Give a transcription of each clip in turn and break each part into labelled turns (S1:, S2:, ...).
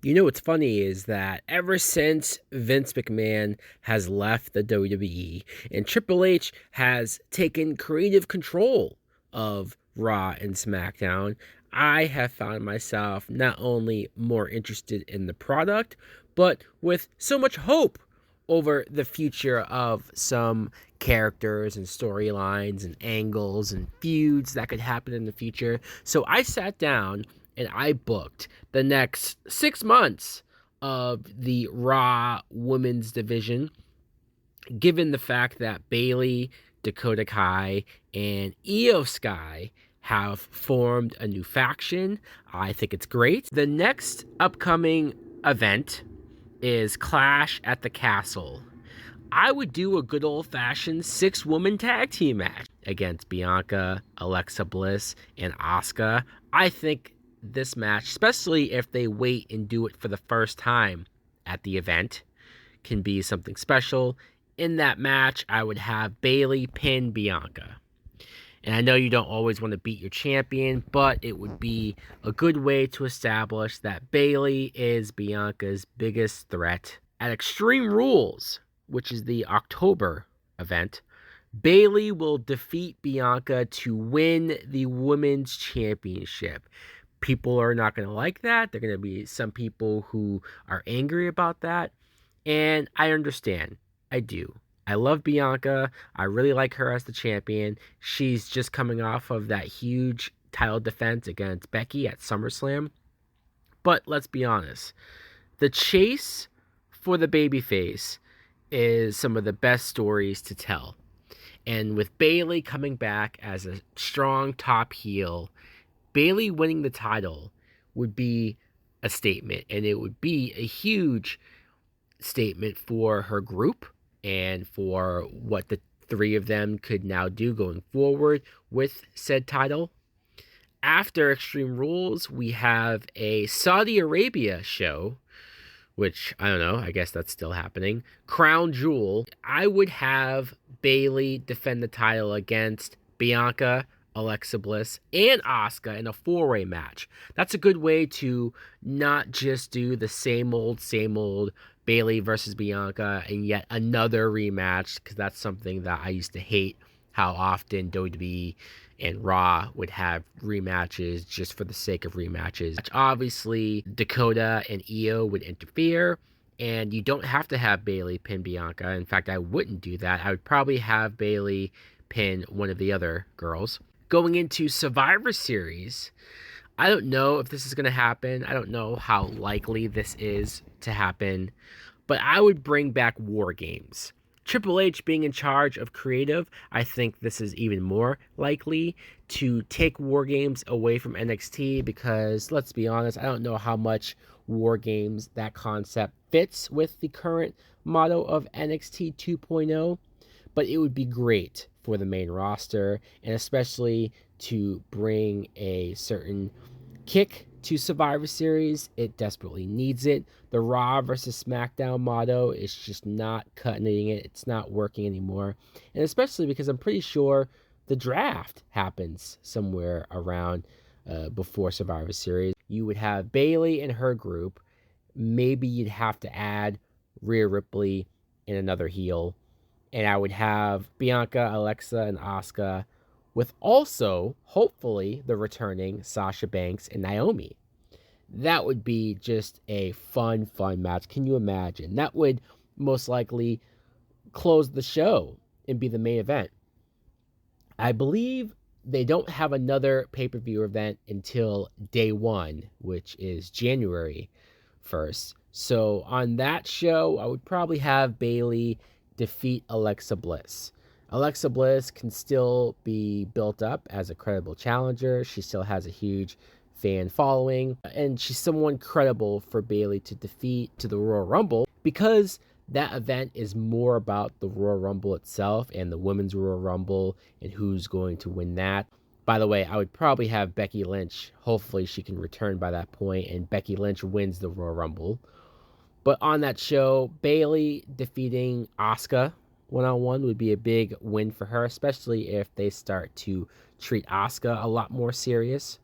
S1: You know what's funny is that ever since Vince McMahon has left the WWE and Triple H has taken creative control of Raw and SmackDown, I have found myself not only more interested in the product, but with so much hope over the future of some characters and storylines and angles and feuds that could happen in the future. So I sat down and I booked the next 6 months of the Raw Women's Division, given the fact that Bayley, Dakota Kai, and Io Sky have formed a new faction. I think it's great. The next upcoming event is Clash at the Castle. I would do a good old-fashioned 6-woman tag team match against Bianca, Alexa Bliss, and Asuka. I think this match, especially if they wait and do it for the first time at the event, can be something special. In that match, I would have Bayley pin Bianca. And I know you don't always want to beat your champion, but it would be a good way to establish that Bayley is Bianca's biggest threat. At Extreme Rules, which is the October event, Bayley will defeat Bianca to win the Women's Championship. People are not going to like that. There are going to be some people who are angry about that. And I understand. I do. I love Bianca. I really like her as the champion. She's just coming off of that huge title defense against Becky at SummerSlam. But let's be honest. The chase for the babyface is some of the best stories to tell. And with Bayley coming back as a strong top heel, Bayley winning the title would be a statement, and it would be a huge statement for her group and for what the three of them could now do going forward with said title. After Extreme Rules, we have a Saudi Arabia show, which, I don't know, I guess that's still happening. Crown Jewel. I would have Bayley defend the title against Bianca, Alexa Bliss, and Asuka in a four-way match. That's a good way to not just do the same old Bayley versus Bianca and yet another rematch, because that's something that I used to hate, how often WWE and Raw would have rematches just for the sake of rematches. Obviously, Dakota and Io would interfere, and you don't have to have Bayley pin Bianca. In fact, I wouldn't do that. I would probably have Bayley pin one of the other girls. Going into Survivor Series, I don't know if this is going to happen. I don't know how likely this is to happen, but I would bring back War Games. Triple H being in charge of creative, I think this is even more likely to take War Games away from NXT because, let's be honest, I don't know how much War Games, that concept, fits with the current motto of NXT 2.0, but it would be great for the main roster, and especially to bring a certain kick to Survivor Series. It desperately needs it. The Raw versus SmackDown motto is just not cutting it. It's not working anymore. And especially because I'm pretty sure the draft happens somewhere around before Survivor Series. You would have Bayley and her group. Maybe you'd have to add Rhea Ripley and another heel. And I would have Bianca, Alexa, and Asuka, with also, hopefully, the returning Sasha Banks and Naomi. That would be just a fun match. Can you imagine? That would most likely close the show and be the main event. I believe they don't have another pay-per-view event until day one, which is January 1st. So on that show, I would probably have Bayley defeat Alexa Bliss. Alexa Bliss can still be built up as a credible challenger. She still has a huge fan following, and she's someone credible for Bayley to defeat to the Royal Rumble, because that event is more about the Royal Rumble itself and the Women's Royal Rumble and who's going to win that. By the way, I would probably have Becky Lynch. Hopefully she can return by that point and Becky Lynch wins the Royal Rumble. But on that show, Bayley defeating Asuka one-on-one would be a big win for her, especially if they start to treat Asuka a lot more serious.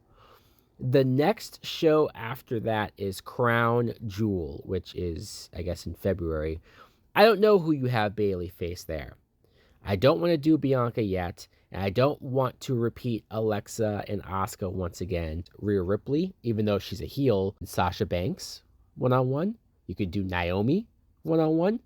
S1: The next show after that is Crown Jewel, which is, I guess, in February. I don't know who you have Bayley face there. I don't want to do Bianca yet, and I don't want to repeat Alexa and Asuka once again. Rhea Ripley, even though she's a heel, and Sasha Banks one-on-one. You could do Naomi one-on-one.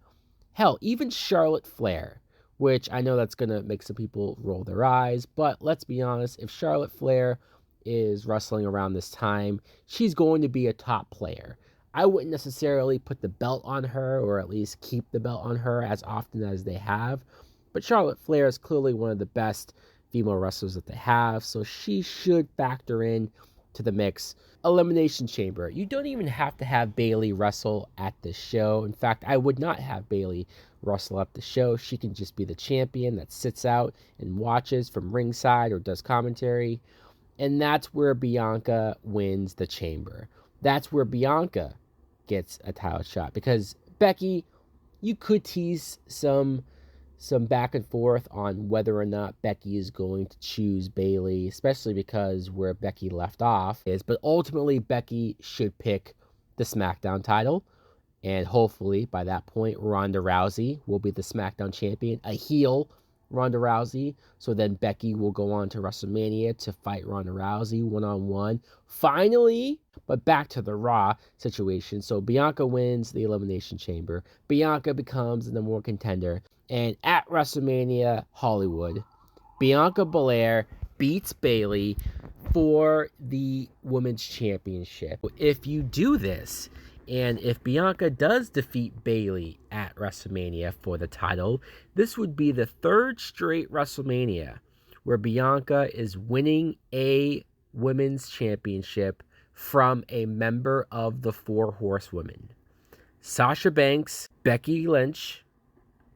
S1: Hell, even Charlotte Flair, which I know that's going to make some people roll their eyes, but let's be honest, if Charlotte Flair is wrestling around this time, she's going to be a top player. I wouldn't necessarily put the belt on her, or at least keep the belt on her as often as they have, but Charlotte Flair is clearly one of the best female wrestlers that they have, so she should factor in to the mix. Elimination Chamber. You don't even have to have Bayley wrestle at the show. In fact, I would not have Bayley wrestle at the show. She can just be the champion that sits out and watches from ringside or does commentary. And that's where Bianca wins the Chamber. That's where Bianca gets a title shot. Because Becky, you could tease some back and forth on whether or not Becky is going to choose Bayley, especially because where Becky left off is, but ultimately Becky should pick the SmackDown title, and hopefully by that point Ronda Rousey will be the SmackDown champion, a heel Ronda Rousey, so then Becky will go on to WrestleMania to fight Ronda Rousey one-on-one, finally. But back to the Raw situation. So Bianca wins the Elimination Chamber. Bianca becomes the number one contender. And at WrestleMania Hollywood, Bianca Belair beats Bayley for the Women's Championship. If you do this, and if Bianca does defeat Bayley at WrestleMania for the title, this would be the third straight WrestleMania where Bianca is winning a Women's Championship from a member of the Four Horsewomen. Sasha Banks, Becky Lynch,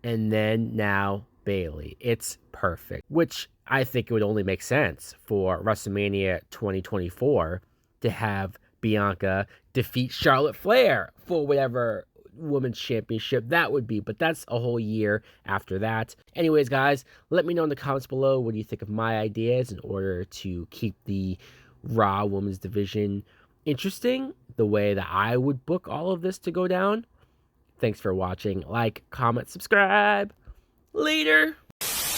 S1: and then now Bayley. It's perfect, which I think it would only make sense for WrestleMania 2024 to have Bianca defeat Charlotte Flair for whatever women's championship that would be, but that's a whole year after that. Anyways, guys, let me know in the comments below what do you think of my ideas in order to keep the Raw women's division interesting, the way that I would book all of this to go down. Thanks for watching. Like, comment, subscribe. Later.